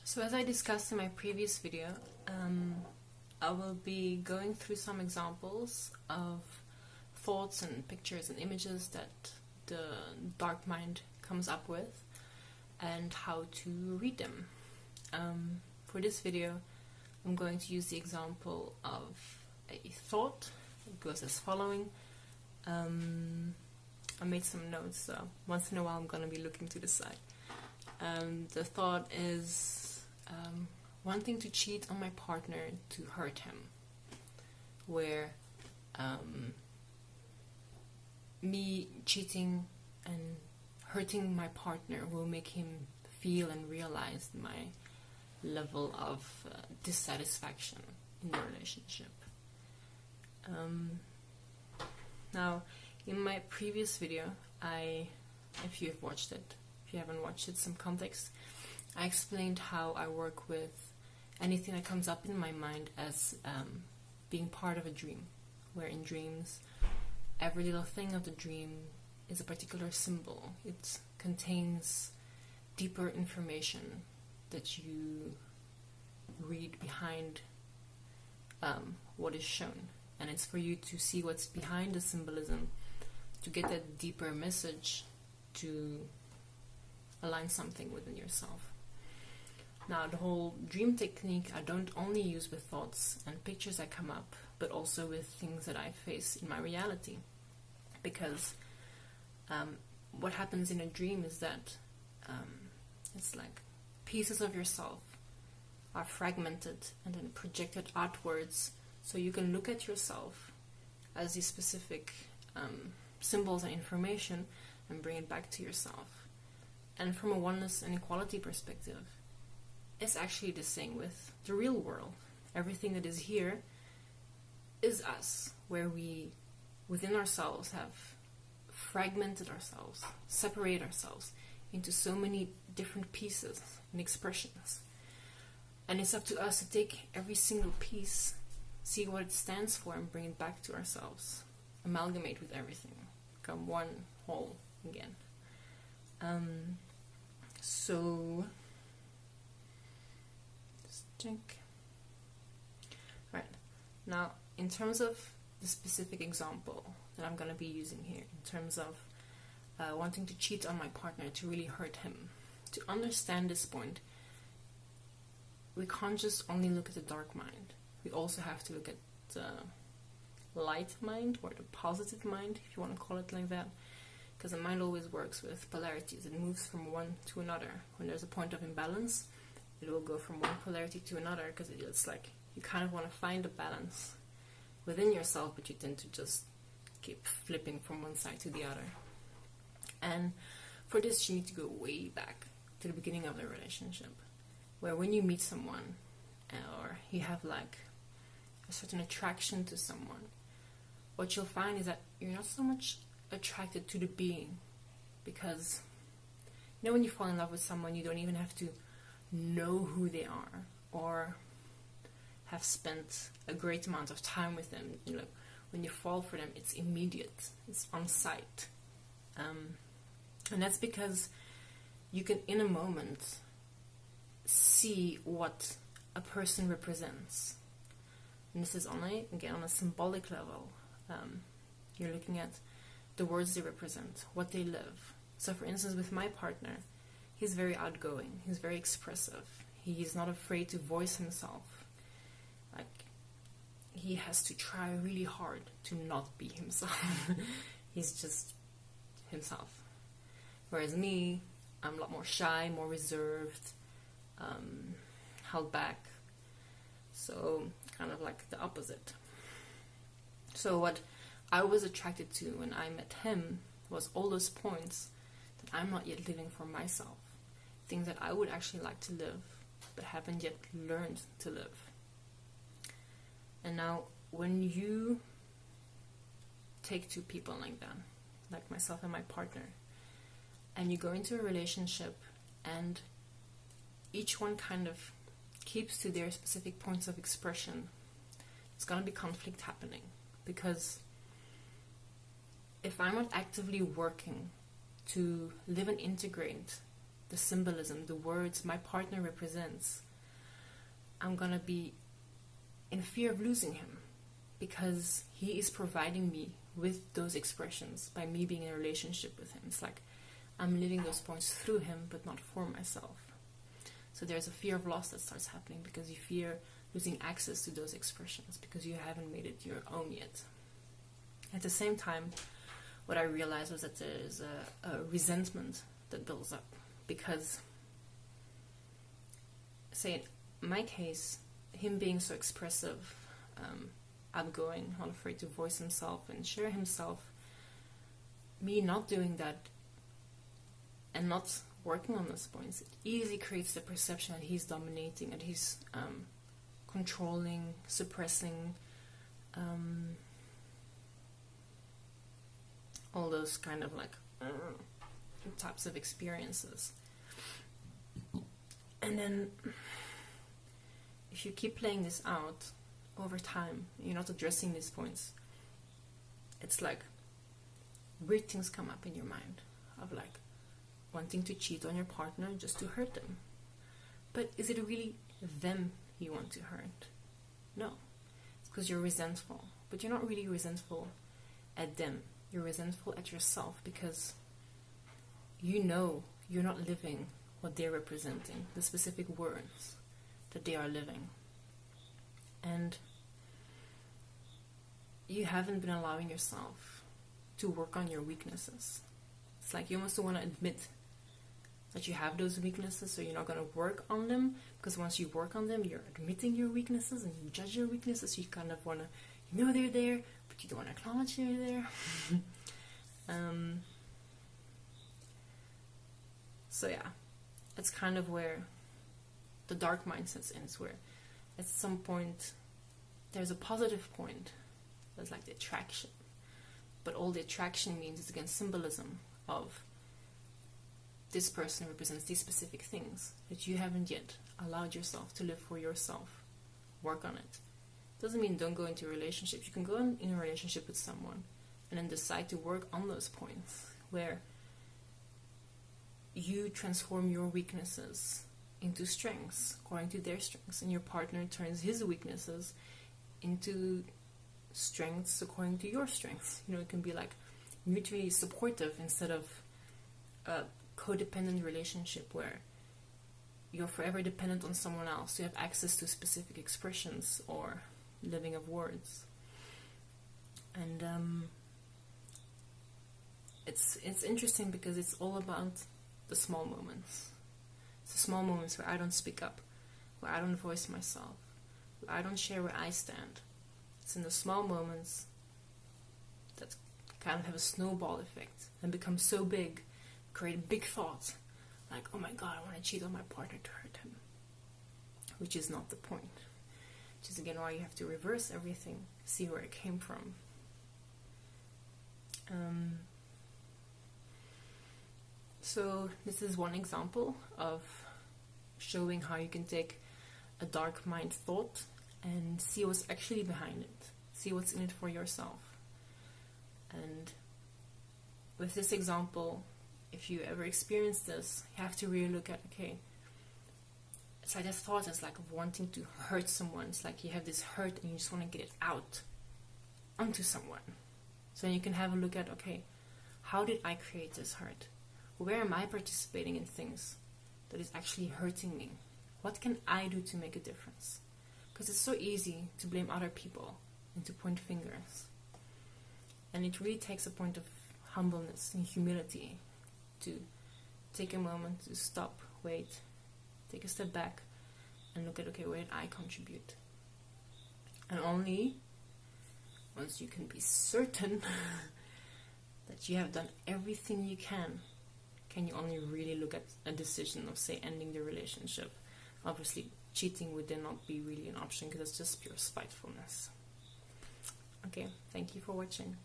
So as I discussed in my previous video, I will be going through some examples of thoughts and pictures and images that the dark mind comes up with and how to read them. For this video, I'm going to use the example of a thought. It goes as following. I made some notes, so once in a while I'm going to be looking to the side. The thought is wanting to cheat on my partner to hurt him, where me cheating and hurting my partner will make him feel and realize my level of dissatisfaction in the relationship. Now, in my previous video, if you have watched it, if you haven't watched it, some context, I explained how I work with anything that comes up in my mind as being part of a dream, where in dreams, every little thing of the dream is a particular symbol. It contains deeper information that you read behind what is shown. And it's for you to see what's behind the symbolism, to get that deeper message, to align something within yourself. Now, the whole dream technique I don't only use with thoughts and pictures that come up, but also with things that I face in my reality. Because what happens in a dream is that it's like pieces of yourself are fragmented and then projected outwards, so you can look at yourself as these specific symbols and information and bring it back to yourself. And from a oneness and equality perspective, it's actually the same with the real world. Everything that is here is us, where we, within ourselves, have fragmented ourselves, separated ourselves into so many different pieces and expressions. And it's up to us to take every single piece, see what it stands for, and bring it back to ourselves. Amalgamate with everything, become one whole again. So, just check. Right, now in terms of the specific example that I'm going to be using here, in terms of wanting to cheat on my partner to really hurt him, to understand this point, we can't just only look at the dark mind. We also have to look at the light mind, or the positive mind, if you want to call it like that. Because the mind always works with polarities. It moves from one to another. When there's a point of imbalance, it will go from one polarity to another, because it's like you kind of want to find a balance within yourself, but you tend to just keep flipping from one side to the other. And for this, you need to go way back to the beginning of the relationship, where when you meet someone, or you have like a certain attraction to someone, what you'll find is that you're not so much attracted to the being, because when you fall in love with someone, you don't even have to know who they are or have spent a great amount of time with them. When you fall for them, it's immediate, it's on sight, and that's because you can in a moment see what a person represents. And this is on a symbolic level. You're looking at the words they represent, what they live. So for instance, with my partner, he's very outgoing, he's very expressive, he's not afraid to voice himself. Like, he has to try really hard to not be himself. He's just himself. Whereas me, I'm a lot more shy, more reserved, held back. So kind of like the opposite. So what I was attracted to when I met him was all those points that I'm not yet living for myself. Things that I would actually like to live, but haven't yet learned to live. And now, when you take two people like that, like myself and my partner, and you go into a relationship, and each one kind of keeps to their specific points of expression, it's going to be conflict happening. Because if I'm not actively working to live and integrate the symbolism, the words my partner represents, I'm gonna be in fear of losing him because he is providing me with those expressions by me being in a relationship with him. It's like I'm living those points through him but not for myself. So there's a fear of loss that starts happening because you fear losing access to those expressions because you haven't made it your own yet. At the same time, what I realized was that there's a resentment that builds up because, say in my case, him being so expressive, outgoing, not afraid to voice himself and share himself, me not doing that and not working on those points, it easily creates the perception that he's dominating, that he's controlling, suppressing, all those kind of like types of experiences. And then if you keep playing this out over time, you're not addressing these points, it's like weird things come up in your mind of like wanting to cheat on your partner just to hurt them. But is it really them you want to hurt? No. It's because you're resentful. But you're not really resentful at them. You're resentful at yourself because you know you're not living what they're representing, the specific words that they are living. And you haven't been allowing yourself to work on your weaknesses. It's like you almost want to admit that you have those weaknesses, so you're not going to work on them, because once you work on them, you're admitting your weaknesses and you judge your weaknesses, so you kind of want to, you know they're there, but you don't want to acknowledge they're there. So yeah, it's kind of where the dark mindset ends, where at some point there's a positive point, there's like the attraction, but all the attraction means is again symbolism of this person represents these specific things that you haven't yet allowed yourself to live for yourself. Work on it. Doesn't mean don't go into a relationship. You can go in a relationship with someone and then decide to work on those points where you transform your weaknesses into strengths according to their strengths, and your partner turns his weaknesses into strengths according to your strengths. You know, it can be like mutually supportive instead of a codependent relationship where you're forever dependent on someone else. You have access to specific expressions or living of words. And it's interesting because it's all about the small moments. It's the small moments where I don't speak up, where I don't voice myself, where I don't share where I stand. It's in the small moments that kind of have a snowball effect and become so big, create big thoughts, like, oh my god, I want to cheat on my partner to hurt him. Which is not the point. Which is again why you have to reverse everything, see where it came from. So this is one example of showing how you can take a dark mind thought and see what's actually behind it. See what's in it for yourself. And with this example, if you ever experience this, you have to really look at, okay, it's like that thought is like of wanting to hurt someone. It's like you have this hurt and you just want to get it out onto someone. So you can have a look at, okay, how did I create this hurt? Where am I participating in things that is actually hurting me? What can I do to make a difference? Because it's so easy to blame other people and to point fingers. And it really takes a point of humbleness and humility to take a moment to stop, wait, take a step back and look at, okay, where did I contribute? And only once you can be certain that you have done everything you can you only really look at a decision of, say, ending the relationship. Obviously, cheating would then not be really an option because it's just pure spitefulness. Okay, thank you for watching.